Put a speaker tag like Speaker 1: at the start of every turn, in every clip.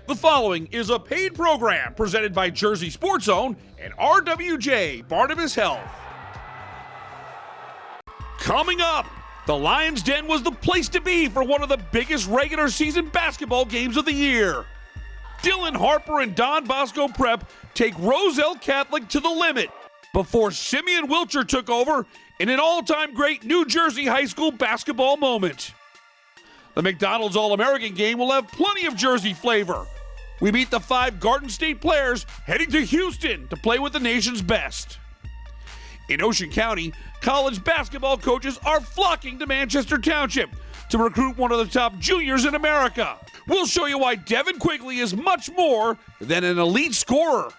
Speaker 1: The following is a paid program presented by Jersey Sports Zone and RWJ Barnabas Health. Coming up, the Lions' Den was the place to be for one of the biggest regular season basketball games of the year. Dylan Harper and Don Bosco Prep take Roselle Catholic to the limit before Simeon Wilcher took over in an all-time great New Jersey high school basketball moment. The McDonald's All-American game will have plenty of Jersey flavor. We meet the 5 Garden State players heading to Houston to play with the nation's best. In Ocean County, college basketball coaches are flocking to Manchester Township to recruit one of the top juniors in America. We'll show you why Devin Quigley is much more than an elite scorer.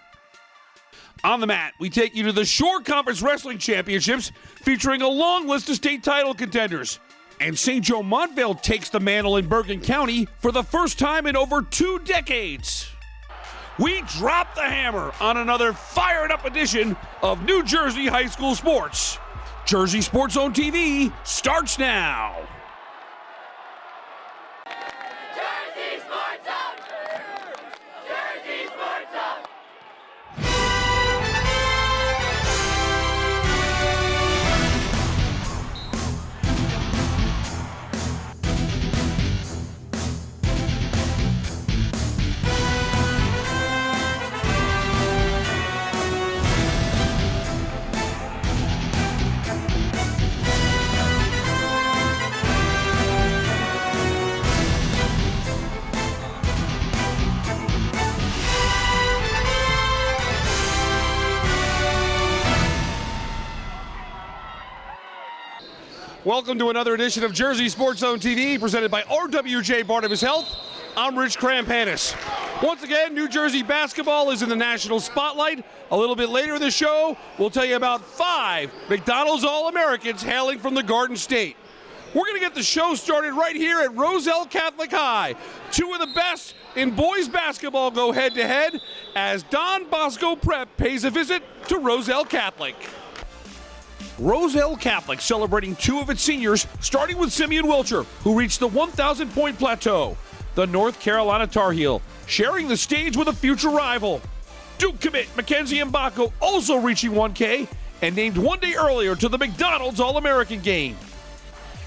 Speaker 1: On the mat, we take you to the Shore Conference Wrestling Championships featuring a long list of state title contenders. And St. Joe Montvale takes the mantle in Bergen County for the first time in over 2 decades. We drop the hammer on another fired-up edition of New Jersey high school sports. Jersey Sports Zone TV starts now.
Speaker 2: Jersey Sports Zone! Jersey Sports Zone!
Speaker 1: Welcome to another edition of Jersey Sports Zone TV, presented by RWJ Barnabas Health. I'm Rich Krampanis. Once again, New Jersey basketball is in the national spotlight. A little bit later in the show, we'll tell you about 5 McDonald's All-Americans hailing from the Garden State. We're going to get the show started right here at Roselle Catholic High. 2 of the best in boys basketball go head-to-head as Don Bosco Prep pays a visit to Roselle Catholic. Roselle Catholic celebrating 2 of its seniors, starting with Simeon Wilcher, who reached the 1,000-point plateau. The North Carolina Tar Heel sharing the stage with a future rival. Duke commit Mackenzie Mbako also reaching 1K and named 1 day earlier to the McDonald's All-American game.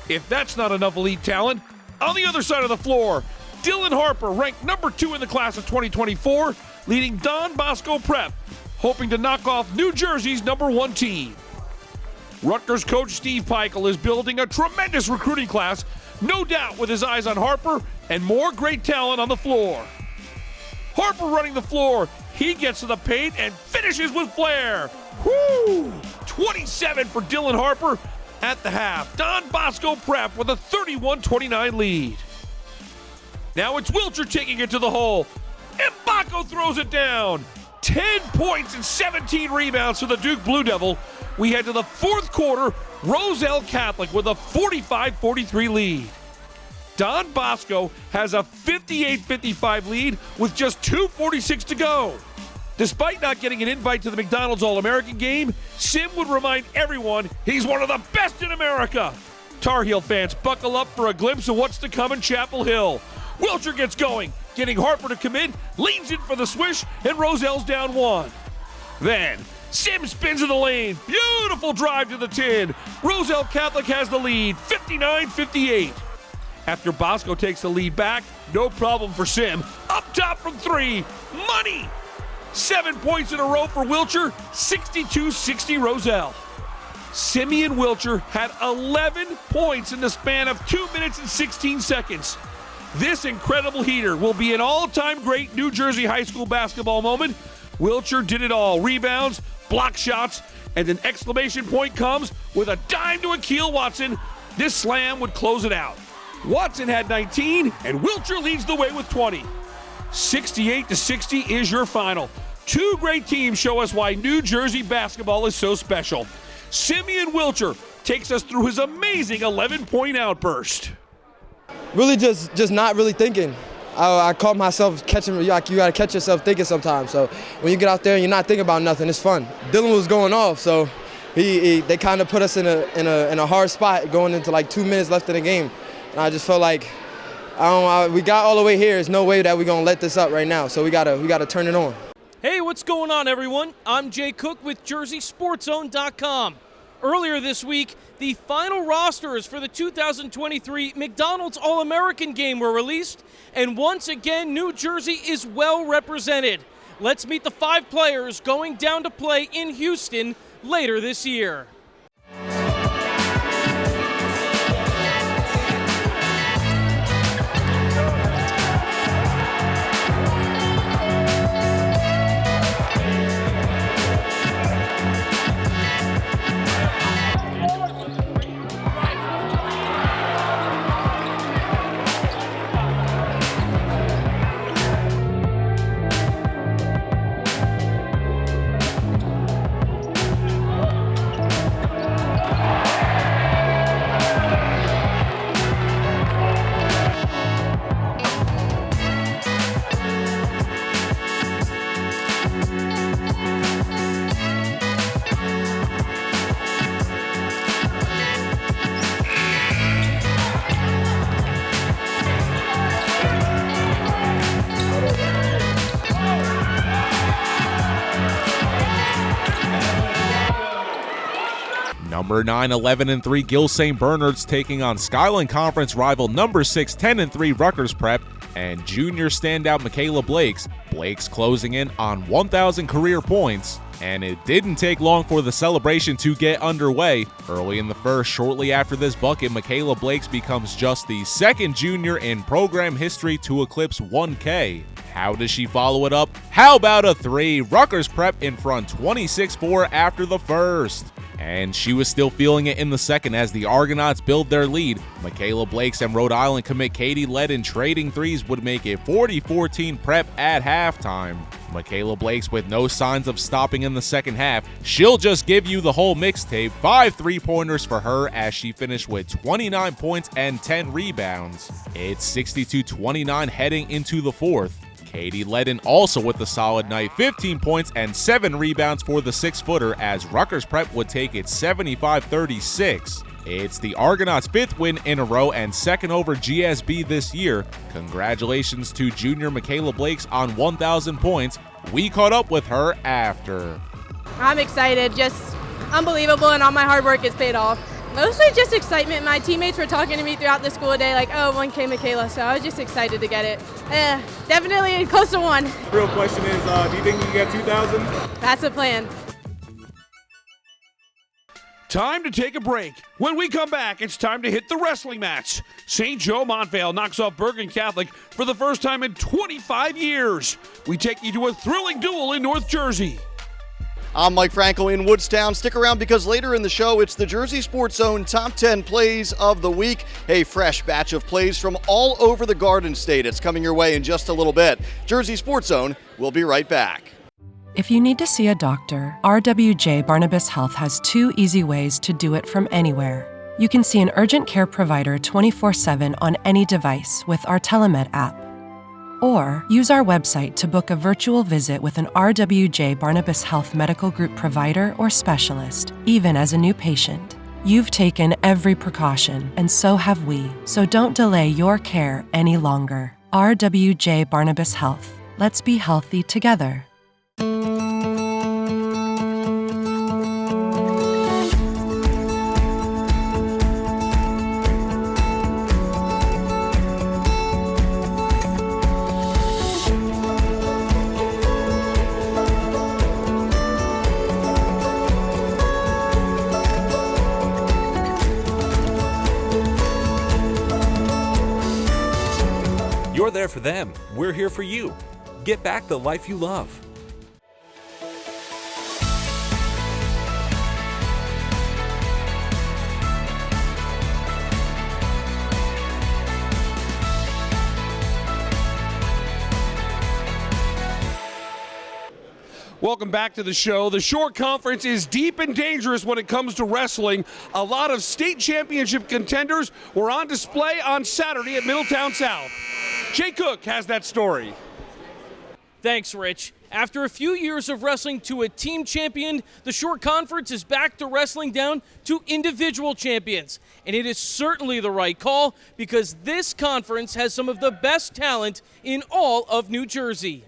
Speaker 1: If that's not enough elite talent, on the other side of the floor, Dylan Harper, ranked number 2 in the class of 2024, leading Don Bosco Prep, hoping to knock off New Jersey's number 1 team. Rutgers coach Steve Pikiell is building a tremendous recruiting class, no doubt with his eyes on Harper and more great talent on the floor. Harper running the floor, he gets to the paint and finishes with flair. Woo! 27 for Dylan Harper at the half. Don Bosco Prep with a 31-29 lead. Now it's Wilcher taking it to the hole. Mbako throws it down. 10 points and 17 rebounds for the Duke Blue Devil. We head to the 4th quarter, Roselle Catholic with a 45-43 lead. Don Bosco has a 58-55 lead with just 2:46 to go. Despite not getting an invite to the McDonald's All-American game, Sim would remind everyone he's one of the best in America. Tar Heel fans buckle up for a glimpse of what's to come in Chapel Hill. Wilcher gets going, getting Harper to commit, leans in for the swish, and Roselle's down 1. Then, Sim spins in the lane. Beautiful drive to the tin. Roselle Catholic has the lead, 59-58. After Bosco takes the lead back, no problem for Sim. Up top from 3, money! 7 points in a row for Wilcher, 62-60 Roselle. Simeon Wilcher had 11 points in the span of 2 minutes and 16 seconds. This incredible heater will be an all-time great New Jersey high school basketball moment. Wilcher did it all. Rebounds, block shots, and an exclamation point comes with a dime to Akeel Watson. This slam would close it out. Watson had 19, and Wilcher leads the way with 20. 68-60 is your final. 2 great teams show us why New Jersey basketball is so special. Simeon Wilcher takes us through his amazing 11-point outburst.
Speaker 3: Really just not really thinking. I caught myself catching, like you got to catch yourself thinking sometimes. So when you get out there and you're not thinking about nothing, it's fun. Dylan was going off, so they kind of put us in a hard spot going into like 2 minutes left in the game. And I just felt like We got all the way here. There's no way that we're gonna let this up right now. So we gotta turn it on.
Speaker 4: Hey, what's going on, everyone? I'm Jay Cook with JerseySportsZone.com. Earlier this week, the final rosters for the 2023 McDonald's All-American Game were released, and once again, New Jersey is well represented. Let's meet the 5 players going down to play in Houston later this year.
Speaker 5: Number 9, 11-3 Gill St. Bernard's taking on Skyline Conference rival number 6, 10-3 Rutgers Prep, and junior standout Michaela Blakes. Blakes closing in on 1,000 career points, and it didn't take long for the celebration to get underway. Early in the first, shortly after this bucket, Michaela Blakes becomes just the second junior in program history to eclipse 1K. How does she follow it up? How about a 3? Rutgers Prep in front 26-4 after the first. And she was still feeling it in the second as the Argonauts build their lead. Michaela Blakes and Rhode Island commit Katie Ledden trading threes would make it 40-14 Prep at halftime. Michaela Blakes with no signs of stopping in the second half. She'll just give you the whole mixtape. 5 3-pointers for her as she finished with 29 points and 10 rebounds. It's 62-29 heading into the fourth. Katie Ledden also with the solid night, 15 points and 7 rebounds for the 6-footer as Rutgers Prep would take it 75-36. It's the Argonauts' 5th win in a row and second over GSB this year. Congratulations to junior Michaela Blakes on 1,000 points. We caught up with her after.
Speaker 6: I'm excited, just unbelievable, and all my hard work has paid off. Mostly just excitement. My teammates were talking to me throughout the school day like, oh, 1K Michaela, so I was just excited to get it. Definitely close to 1.
Speaker 7: Real question is, do you think you can get 2,000?
Speaker 6: That's the plan.
Speaker 1: Time to take a break. When we come back, it's time to hit the wrestling match. St. Joe Montvale knocks off Bergen Catholic for the first time in 25 years. We take you to a thrilling duel in North Jersey.
Speaker 8: I'm Mike Franco in Woodstown. Stick around because later in the show, it's the Jersey Sports Zone Top 10 Plays of the Week. A fresh batch of plays from all over the Garden State. It's coming your way in just a little bit. Jersey Sports Zone, we'll be right back.
Speaker 9: If you need to see a doctor, RWJ Barnabas Health has 2 easy ways to do it from anywhere. You can see an urgent care provider 24/7 on any device with our Telemed app. Or use our website to book a virtual visit with an RWJ Barnabas Health Medical Group provider or specialist, even as a new patient. You've taken every precaution, and so have we, so don't delay your care any longer. RWJ Barnabas Health. Let's be healthy together.
Speaker 10: You're there for them. We're here for you. Get back the life you love.
Speaker 1: Welcome back to the show. The Shore Conference is deep and dangerous when it comes to wrestling. A lot of state championship contenders were on display on Saturday at Middletown South. Jay Cook has that story.
Speaker 4: Thanks, Rich. After a few years of wrestling to a team champion, the Shore Conference is back to wrestling down to individual champions. And it is certainly the right call because this conference has some of the best talent in all of New Jersey.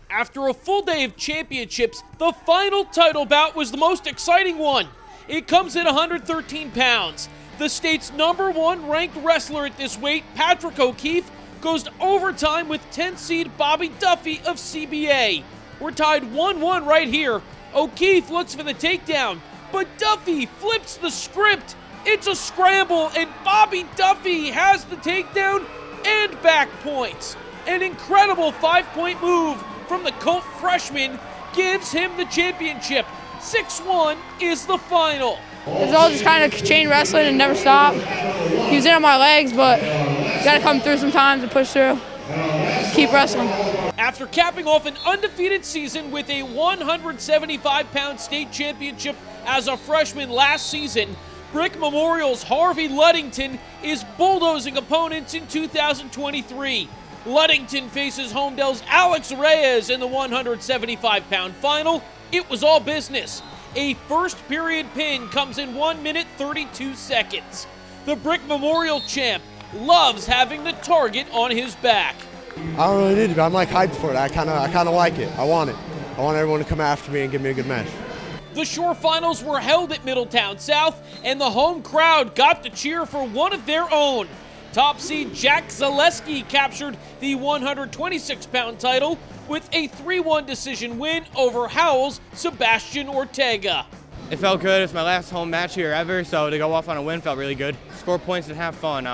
Speaker 4: After a full day of championships, the final title bout was the most exciting one. It comes at 113 pounds. The state's #1 ranked wrestler at this weight, Patrick O'Keefe, goes to overtime with 10-seed Bobby Duffy of CBA. We're tied 1-1 right here. O'Keefe looks for the takedown, but Duffy flips the script. It's a scramble, and Bobby Duffy has the takedown and back points. An incredible 5-point move from the Colt freshman gives him the championship. 6-1 is the final.
Speaker 11: It was all just kind of chain wrestling and never stop. He was in on my legs, but you gotta come through sometimes and push through. Keep wrestling.
Speaker 4: After capping off an undefeated season with a 175-pound state championship as a freshman last season, Brick Memorial's Harvey Luddington is bulldozing opponents in 2023. Luddington faces Homedale's Alex Reyes in the 175-pound final. It was all business. A first-period pin comes in 1 minute 32 seconds. The Brick Memorial champ loves having the target on his back.
Speaker 12: I don't really need to, but I'm like hyped for it. I kind of like it. I want it. I want everyone to come after me and give me a good match.
Speaker 4: The Shore Finals were held at Middletown South, and the home crowd got to cheer for one of their own. Top seed Jack Zaleski captured the 126-pound title with a 3-1 decision win over Howell's Sebastian Ortega.
Speaker 13: It felt good. It's my last home match here ever, so to go off on a win felt really good. Score points and have fun.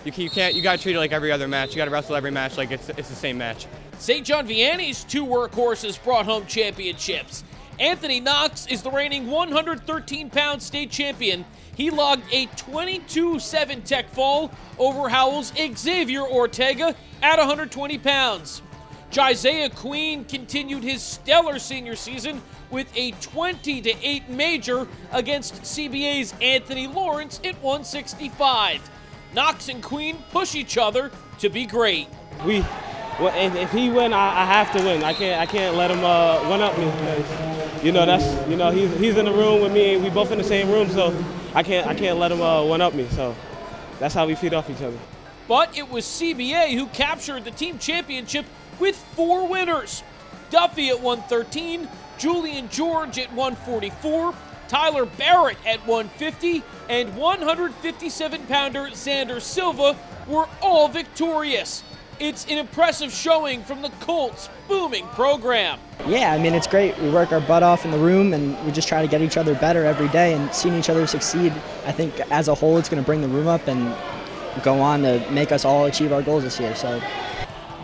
Speaker 13: You gotta treat it like every other match. You gotta wrestle every match like it's the same match.
Speaker 4: St. John Vianney's 2 workhorses brought home championships. Anthony Knox is the reigning 113-pound state champion. He logged a 22-7 tech fall over Howell's Xavier Ortega at 120 pounds. Josiah Queen continued his stellar senior season with a 20-8 major against CBA's Anthony Lawrence at 165. Knox and Queen push each other to be great.
Speaker 14: If he win, I have to win. I can't let him one up me. He's in the room with me. We both in the same room, so I can't let him one up me. So that's how we feed off each other.
Speaker 4: But it was CBA who captured the team championship with 4 winners. Duffy at 113, Julian George at 144, Tyler Barrett at 150, and 157-pounder Xander Silva were all victorious. It's an impressive showing from the Colts' booming program.
Speaker 15: Yeah, I mean, it's great. We work our butt off in the room, and we just try to get each other better every day, and seeing each other succeed, I think as a whole it's going to bring the room up and go on to make us all achieve our goals this year. So.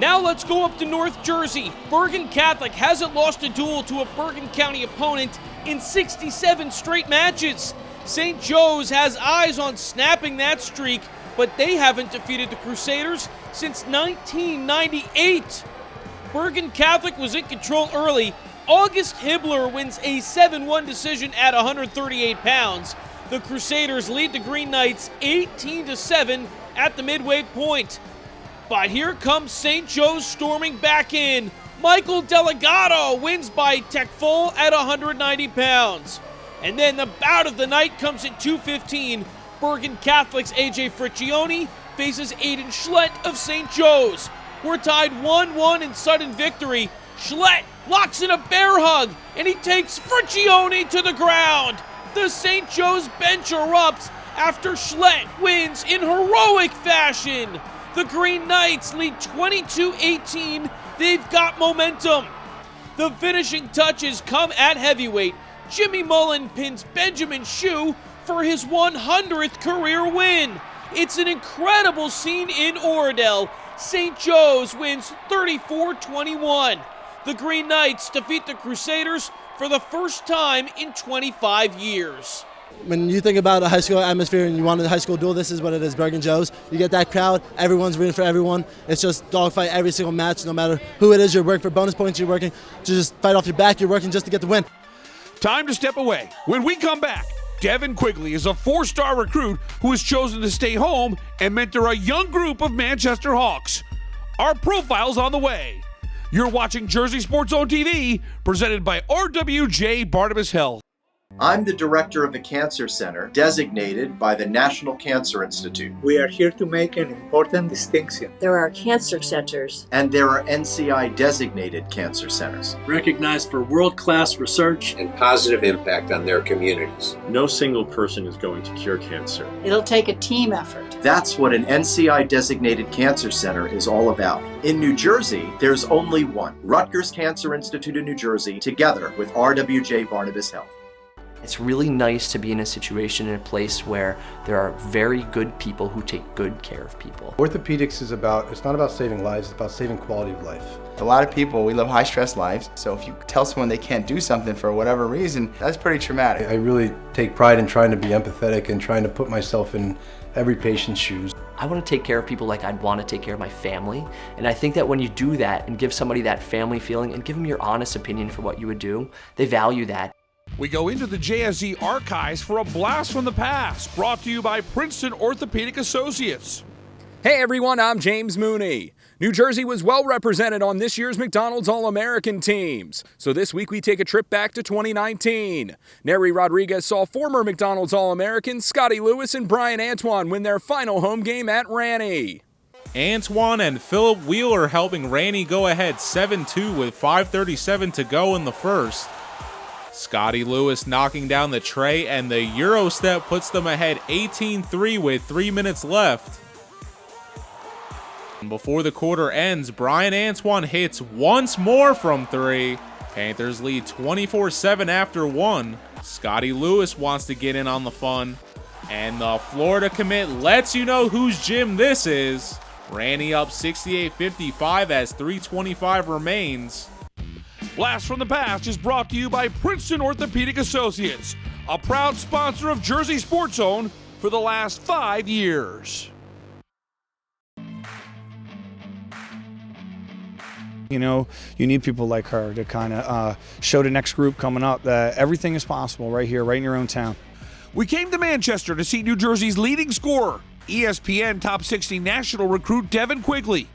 Speaker 4: Now let's go up to North Jersey. Bergen Catholic hasn't lost a duel to a Bergen County opponent in 67 straight matches. St. Joe's has eyes on snapping that streak, but they haven't defeated the Crusaders since 1998. Bergen Catholic was in control early. August Hibbler wins a 7-1 decision at 138 pounds. The Crusaders lead the Green Knights 18-7 at the midway point. But here comes St. Joe's storming back in. Michael Delgado wins by tech fall at 190 pounds. And then the bout of the night comes at 2:15. Bergen Catholic's AJ Friccioni faces Aiden Schlett of St. Joe's. We're tied 1-1 in sudden victory. Schlett locks in a bear hug, and he takes Friccioni to the ground. The St. Joe's bench erupts after Schlett wins in heroic fashion. The Green Knights lead 22-18. They've got momentum. The finishing touches come at heavyweight. Jimmy Mullen pins Benjamin Shue for his 100th career win. It's an incredible scene in Oradell. St. Joe's wins 34-21. The Green Knights defeat the Crusaders for the first time in 25 years.
Speaker 16: When you think about a high school atmosphere and you want a high school duel, this is what it is, Bergen Joe's. You get that crowd, everyone's rooting for everyone. It's just dogfight every single match, no matter who it is. You're working for bonus points, you're working to just fight off your back, you're working just to get the win.
Speaker 1: Time to step away. When we come back, Devin Quigley is a 4-star recruit who has chosen to stay home and mentor a young group of Manchester Hawks. Our profile's on the way. You're watching Jersey Sports Zone TV, presented by RWJ Barnabas Health.
Speaker 17: I'm the director of the Cancer Center, designated by the National Cancer Institute.
Speaker 18: We are here to make an important distinction.
Speaker 19: There are cancer centers.
Speaker 17: And there are NCI-designated cancer centers.
Speaker 20: Recognized for world-class research
Speaker 21: and positive impact on their communities.
Speaker 22: No single person is going to cure cancer.
Speaker 19: It'll take a team effort.
Speaker 17: That's what an NCI-designated cancer center is all about. In New Jersey, there's only one, Rutgers Cancer Institute in New Jersey, together with RWJ Barnabas Health.
Speaker 23: It's really nice to be in a situation in a place where there are very good people who take good care of people.
Speaker 24: Orthopedics is it's not about saving lives, it's about saving quality of life.
Speaker 25: A lot of people, we live high stress lives, so if you tell someone they can't do something for whatever reason, that's pretty traumatic.
Speaker 24: I really take pride in trying to be empathetic and trying to put myself in every patient's shoes.
Speaker 23: I want to take care of people like I'd want to take care of my family, and I think that when you do that and give somebody that family feeling and give them your honest opinion for what you would do, they value that.
Speaker 1: We go into the JSZ archives for a blast from the past, brought to you by Princeton Orthopedic Associates.
Speaker 26: Hey everyone, I'm James Mooney. New Jersey was well represented on this year's McDonald's All-American teams. So this week we take a trip back to 2019. Nery Rodriguez saw former McDonald's All-Americans Scotty Lewis and Brian Antoine win their final home game at Ranny.
Speaker 5: Antoine and Philip Wheeler helping Ranny go ahead 7-2 with 5:37 to go in the first. Scotty Lewis knocking down the tray, and the Euro step puts them ahead 18-3 with 3 minutes left. And before the quarter ends, Brian Antoine hits once more from 3. Panthers lead 24-7 after 1. Scotty Lewis wants to get in on the fun. And the Florida commit lets you know whose gym this is. Ranny up 68-55 as 3:25 remains.
Speaker 1: Blast from the Past is brought to you by Princeton Orthopedic Associates, a proud sponsor of Jersey Sports Zone for the last 5 years.
Speaker 27: You know, you need people like her to kind of show the next group coming up that everything is possible right here, right in your own town.
Speaker 1: We came to Manchester to see New Jersey's leading scorer, ESPN Top 60 national recruit Devin Quigley.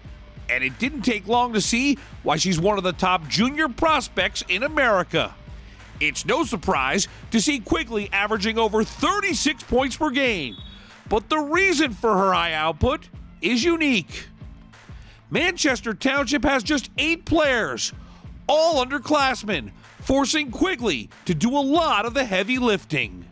Speaker 1: And it didn't take long to see why she's one of the top junior prospects in America. It's no surprise to see Quigley averaging over 36 points per game. But the reason for her high output is unique. Manchester Township has just 8 players, all underclassmen, forcing Quigley to do a lot of the heavy lifting.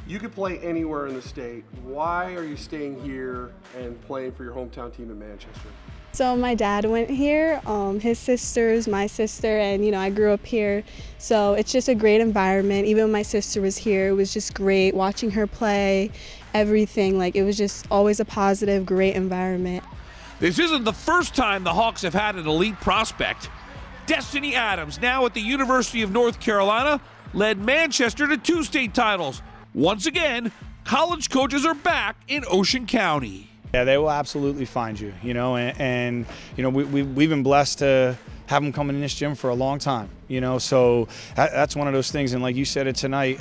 Speaker 28: You could play anywhere in the state. Why are you staying here and playing for your hometown team in Manchester?
Speaker 29: So my dad went here, his sisters, my sister, and I grew up here. So it's just a great environment. Even when my sister was here, it was just great watching her play, everything. It was just always a positive, great environment.
Speaker 1: This isn't the first time the Hawks have had an elite prospect. Destiny Adams, now at the University of North Carolina, led Manchester to 2 state titles. Once again, college coaches are back in Ocean County.
Speaker 27: Yeah, they will absolutely find you, and we've been blessed to have them coming in this gym for a long time, so that's one of those things. And like you said it tonight,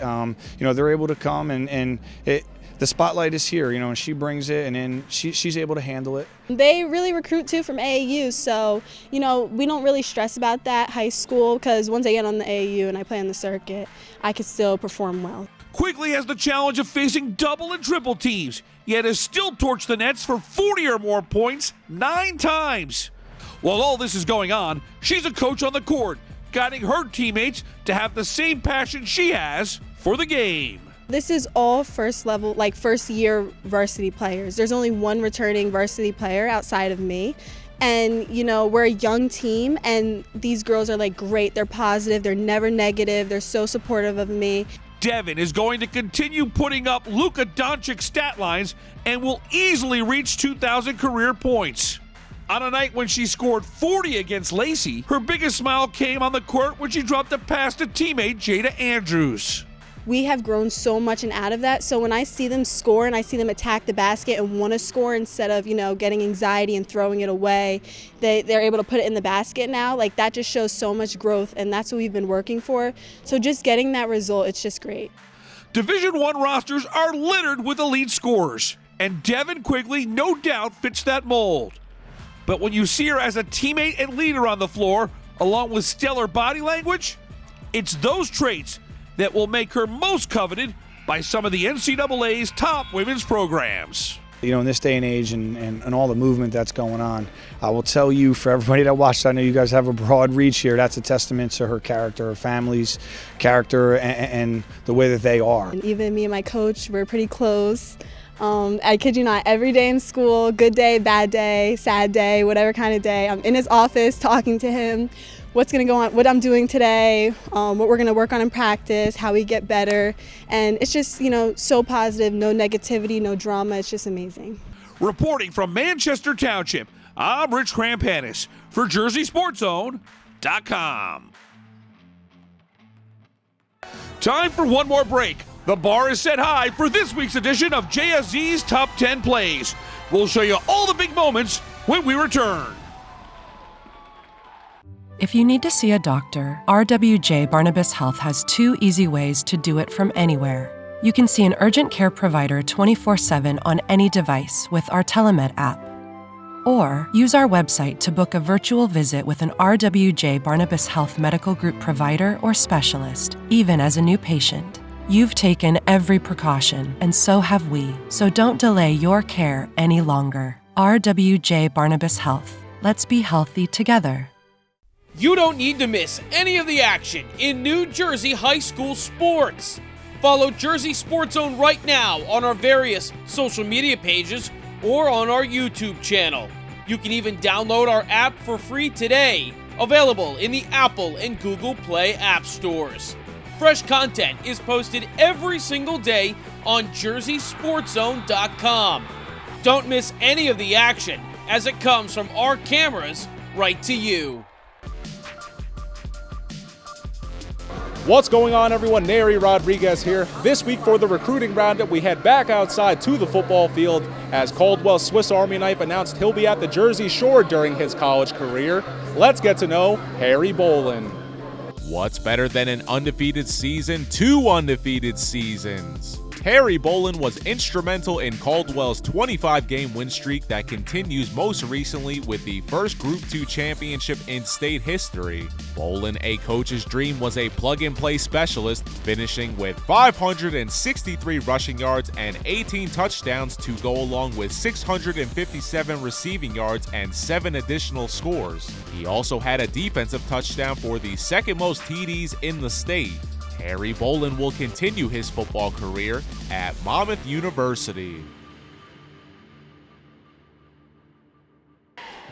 Speaker 27: they're able to come and the spotlight is here, and she brings it, and then she's able to handle it.
Speaker 29: They really recruit too from AAU, so we don't really stress about that high school, because once I get on the AAU and I play on the circuit, I can still perform well.
Speaker 1: Quigley has the challenge of facing double and triple teams, yet has still torched the Nets for 40 or more points 9 times. While all this is going on, she's a coach on the court, guiding her teammates to have the same passion she has for the game.
Speaker 29: This is all first year varsity players. There's only one returning varsity player outside of me. And, we're a young team, and these girls are great. They're positive, they're never negative, they're so supportive of me.
Speaker 1: Devin is going to continue putting up Luka Doncic stat lines and will easily reach 2,000 career points. On a night when she scored 40 against Lacey, her biggest smile came on the court when she dropped a pass to teammate Jada Andrews.
Speaker 29: We have grown so much and out of that, so when I see them score and I see them attack the basket and want to score instead of, getting anxiety and throwing it away, they're able to put it in the basket now. That just shows so much growth, and that's what we've been working for. So just getting that result, it's just great.
Speaker 1: Division I rosters are littered with elite scorers, and Devin Quigley no doubt fits that mold. But when you see her as a teammate and leader on the floor, along with stellar body language, it's those traits that will make her most coveted by some of the NCAA's top women's programs.
Speaker 27: You know, in this day and age and all the movement that's going on, I will tell you, for everybody that watched, I know you guys have a broad reach here, that's a testament to her character, her family's character, and the way that they are.
Speaker 29: And even me and my coach, we're pretty close. I kid you not, every day in school, good day, bad day, sad day, whatever kind of day, I'm in his office talking to him, what's going to go on, what I'm doing today, what we're going to work on in practice, how we get better. And it's just, you know, so positive, no negativity, no drama. It's just amazing.
Speaker 1: Reporting from Manchester Township, I'm Rich Krampanis for JerseySportsZone.com. Time for one more break. The bar is set high for this week's edition of JSZ's Top 10 Plays. We'll show you all the big moments when we return.
Speaker 2: If you need to see a doctor, RWJ Barnabas Health has 2 easy ways to do it from anywhere. You can see an urgent care provider 24/7 on any device with our Telemed app. Or use our website to book a virtual visit with an RWJ Barnabas Health Medical Group provider or specialist, even as a new patient. You've taken every precaution, and so have we, so don't delay your care any longer. RWJ Barnabas Health. Let's be healthy together.
Speaker 4: You don't need to miss any of the action in New Jersey high school sports. Follow Jersey Sports Zone right now on our various social media pages or on our YouTube channel. You can even download our app for free today, available in the Apple and Google Play app stores. Fresh content is posted every single day on JerseySportsZone.com. Don't miss any of the action as it comes from our cameras right to you.
Speaker 5: What's going on, everyone? Neri Rodriguez here. This week for the recruiting roundup, we head back outside to the football field as Caldwell's Swiss Army knife announced he'll be at the Jersey Shore during his college career. Let's get to know Harry Bolin. What's better than an undefeated season? 2 undefeated seasons. Harry Bolin was instrumental in Caldwell's 25-game win streak that continues most recently with the first Group 2 championship in state history. Bolin, a coach's dream, was a plug-and-play specialist, finishing with 563 rushing yards and 18 touchdowns to go along with 657 receiving yards and 7 additional scores. He also had a defensive touchdown for the second most TDs in the state. Harry Bolin will continue his football career at Monmouth University.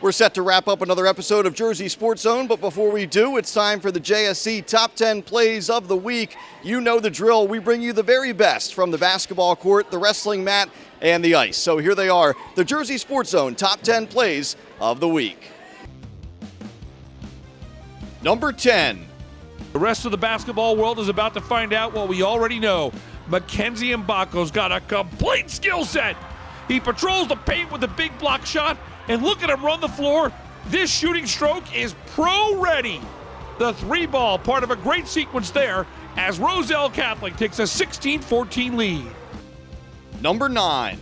Speaker 3: We're set to wrap up another episode of Jersey Sports Zone, but before we do, it's time for the JSC Top 10 Plays of the Week. You know the drill. We bring you the very best from the basketball court, the wrestling mat, and the ice. So here they are, the Jersey Sports Zone Top 10 Plays of the Week. Number 10.
Speaker 1: The rest of the basketball world is about to find out what we already know. Mackenzie Mbako's got a complete skill set. He patrols the paint with a big block shot, and look at him run the floor. This shooting stroke is pro-ready. The 3-ball, part of a great sequence there, as Roselle Catholic takes a 16-14 lead.
Speaker 3: Number 9.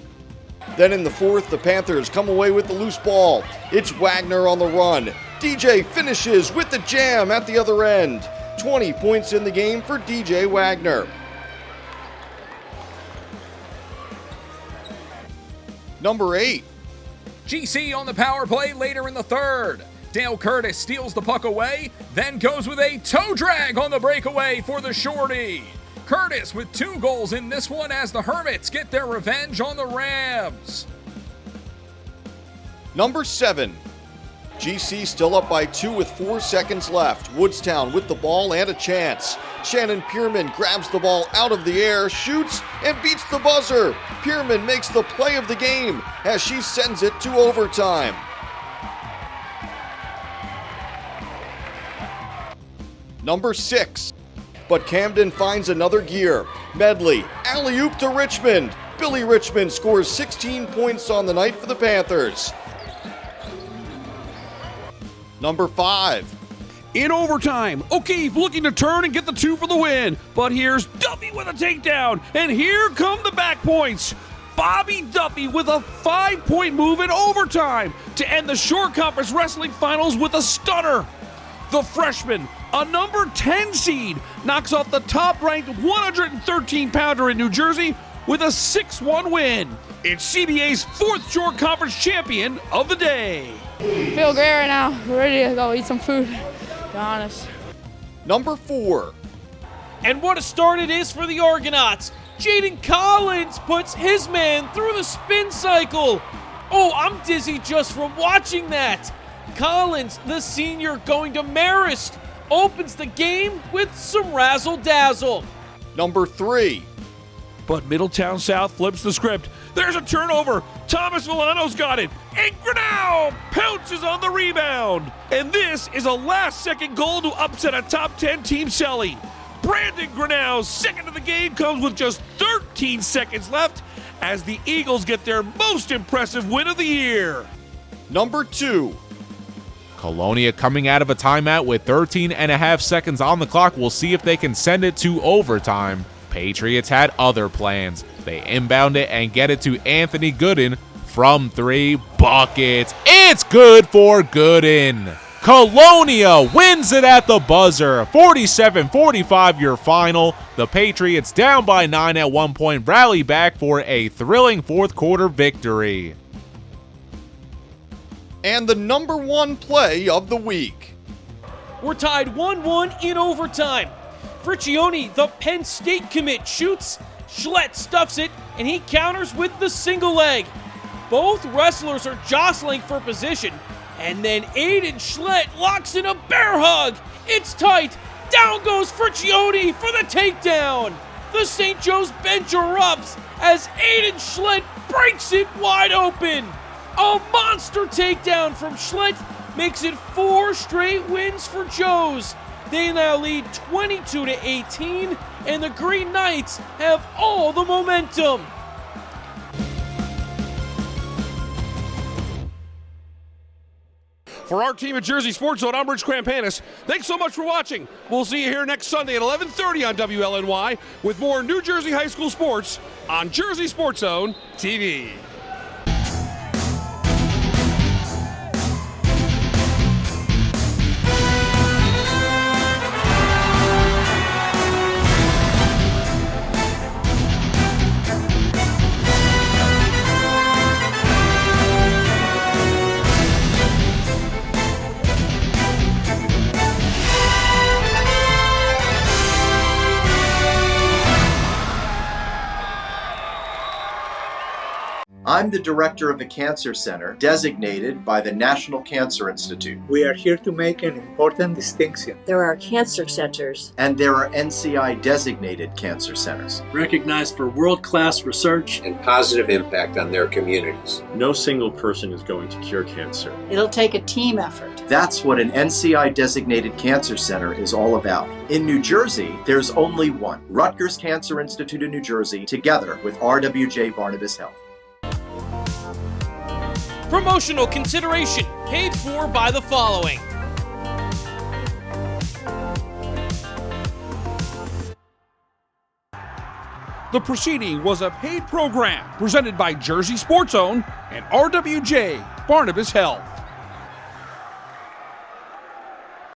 Speaker 3: Then in the fourth, the Panthers come away with the loose ball. It's Wagner on the run. DJ finishes with the jam at the other end. 20 points in the game for DJ Wagner. Number 8.
Speaker 26: GC on the power play later in the third. Dale Curtis steals the puck away, then goes with a toe drag on the breakaway for the Shorty. Curtis with 2 goals in this one as the Hermits get their revenge on the Rams.
Speaker 3: Number 7. GC still up by 2 with 4 seconds left. Woodstown with the ball and a chance. Shannon Pierman grabs the ball out of the air, shoots, and beats the buzzer. Pierman makes the play of the game as she sends it to overtime. Number 6. But Camden finds another gear. Medley, alley-oop to Richmond. Billy Richmond scores 16 points on the night for the Panthers. Number 5.
Speaker 1: In overtime, O'Keefe looking to turn and get the 2 for the win. But here's Duffy with a takedown, and here come the back points. Bobby Duffy with a 5-point move in overtime to end the Shore Conference Wrestling Finals with a stunner. The freshman, a number 10 seed, knocks off the top-ranked 113-pounder in New Jersey with a 6-1 win. It's CBA's fourth short conference champion of the day.
Speaker 6: Feel great right now. We're ready to go eat some food, to be honest.
Speaker 3: Number 4.
Speaker 4: And what a start it is for the Argonauts. Jaden Collins puts his man through the spin cycle. Oh, I'm dizzy just from watching that. Collins, the senior going to Marist, opens the game with some razzle-dazzle.
Speaker 3: Number 3.
Speaker 1: But Middletown South flips the script. There's a turnover. Thomas Villano's got it. And Grinnell pounces on the rebound. And this is a last-second goal to upset a top 10 team Selly. Brandon Grinnell's second of the game comes with just 13 seconds left as the Eagles get their most impressive win of the year.
Speaker 3: Number 2.
Speaker 5: Colonia coming out of a timeout with 13.5 seconds on the clock. We'll see if they can send it to overtime. Patriots had other plans. They inbound it and get it to Anthony Gooden from 3 buckets. It's good for Gooden. Colonia wins it at the buzzer. 47-45 your final. The Patriots down by 9 at one point rally back for a thrilling fourth quarter victory.
Speaker 3: And the number 1 play of the week.
Speaker 4: We're tied 1-1 in overtime. Friccioni, the Penn State commit, shoots. Schlett stuffs it, and he counters with the single leg. Both wrestlers are jostling for position, and then Aiden Schlett locks in a bear hug. It's tight. Down goes Friccioni for the takedown. The St. Joe's bench erupts as Aiden Schlett breaks it wide open. A monster takedown from Schlett makes it 4 straight wins for Joe's. They now lead 22-18, and the Green Knights have all the momentum.
Speaker 1: For our team at Jersey Sports Zone, I'm Rich Krampanis. Thanks so much for watching. We'll see you here next Sunday at 11:30 on WLNY with more New Jersey high school sports on Jersey Sports Zone TV.
Speaker 17: I'm the director of the Cancer Center, designated by the National Cancer Institute.
Speaker 18: We are here to make an important distinction.
Speaker 19: There are cancer centers.
Speaker 17: And there are NCI-designated cancer centers.
Speaker 20: Recognized for world-class research
Speaker 21: and positive impact on their communities.
Speaker 22: No single person is going to cure cancer.
Speaker 19: It'll take a team effort.
Speaker 17: That's what an NCI-designated cancer center is all about. In New Jersey, there's only one. Rutgers Cancer Institute of New Jersey, together with RWJ Barnabas Health.
Speaker 4: Promotional consideration paid for by the following.
Speaker 1: The proceeding was a paid program presented by Jersey Sports Zone and RWJ Barnabas Health.